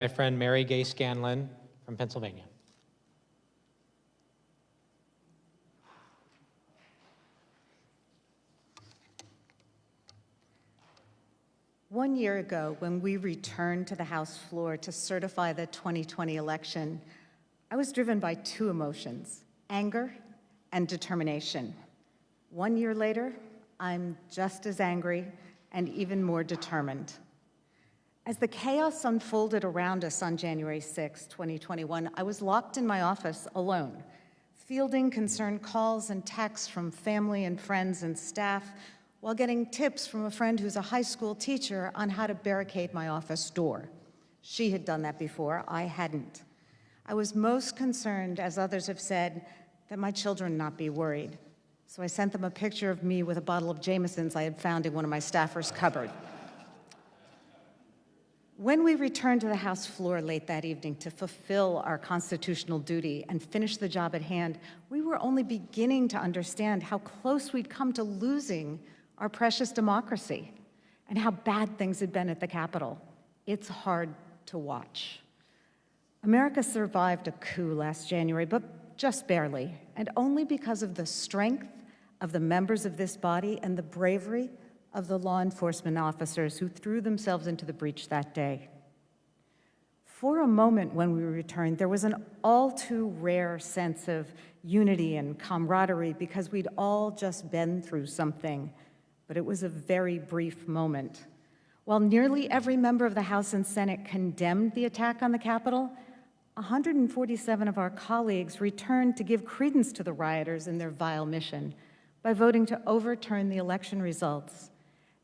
my friend Mary Gay Scanlon from Pennsylvania. One year ago, when we returned to the House floor to certify the 2020 election, I was driven by two emotions, anger and determination. 1 year later, I'm just as angry and even more determined. As the chaos unfolded around us on January 6, 2021, I was locked in my office alone, fielding concerned calls and texts from family and friends and staff, while getting tips from a friend who's a high school teacher on how to barricade my office door. She had done that before, I hadn't. I was most concerned, as others have said, that my children not be worried. So I sent them a picture of me with a bottle of Jameson's I had found in one of my staffers' cupboard. When we returned to the House floor late that evening to fulfill our constitutional duty and finish the job at hand, we were only beginning to understand how close we'd come to losing our precious democracy and how bad things had been at the Capitol. It's hard to watch. America survived a coup last January, but just barely, and only because of the strength of the members of this body and the bravery of the law enforcement officers who threw themselves into the breach that day. For a moment when we returned, there was an all too rare sense of unity and camaraderie because we'd all just been through something, but it was a very brief moment. While nearly every member of the House and Senate condemned the attack on the Capitol, 147 of our colleagues returned to give credence to the rioters in their vile mission by voting to overturn the election results.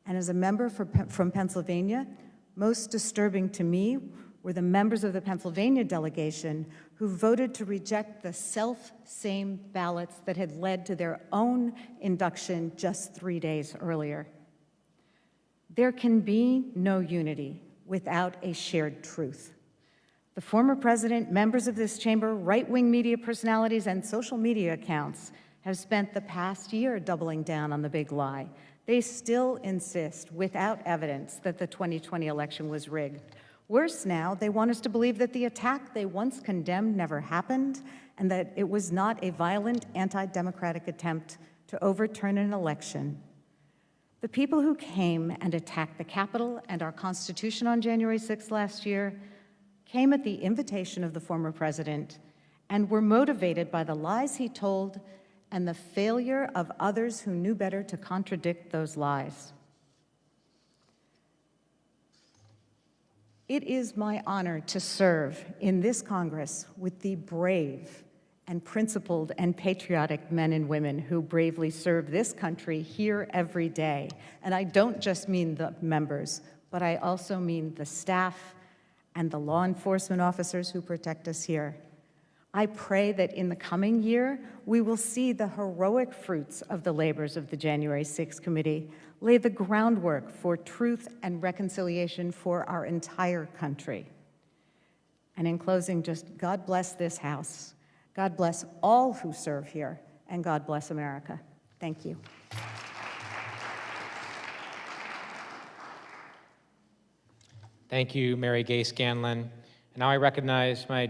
And as a member from Pennsylvania, most disturbing to me were the members of the Pennsylvania delegation who voted to reject the self-same ballots that had led to their own induction just 3 days earlier. There can be no unity without a shared truth. The former president, members of this chamber, right-wing media personalities, and social media accounts have spent the past year doubling down on the big lie. They still insist, without evidence, that the 2020 election was rigged. Worse now, they want us to believe that the attack they once condemned never happened and that it was not a violent, anti-democratic attempt to overturn an election. The people who came and attacked the Capitol and our Constitution on January 6th last year came at the invitation of the former president and were motivated by the lies he told and the failure of others who knew better to contradict those lies. It is my honor to serve in this Congress with the brave and principled and patriotic men and women who bravely serve this country here every day. And I don't just mean the members, but I also mean the staff and the law enforcement officers who protect us here. I pray that in the coming year, we will see the heroic fruits of the labors of the January 6th Committee lay the groundwork for truth and reconciliation for our entire country. And in closing, just God bless this House. God bless all who serve here, and God bless America. Thank you. Thank you, Mary Gay Scanlon. And now I recognize my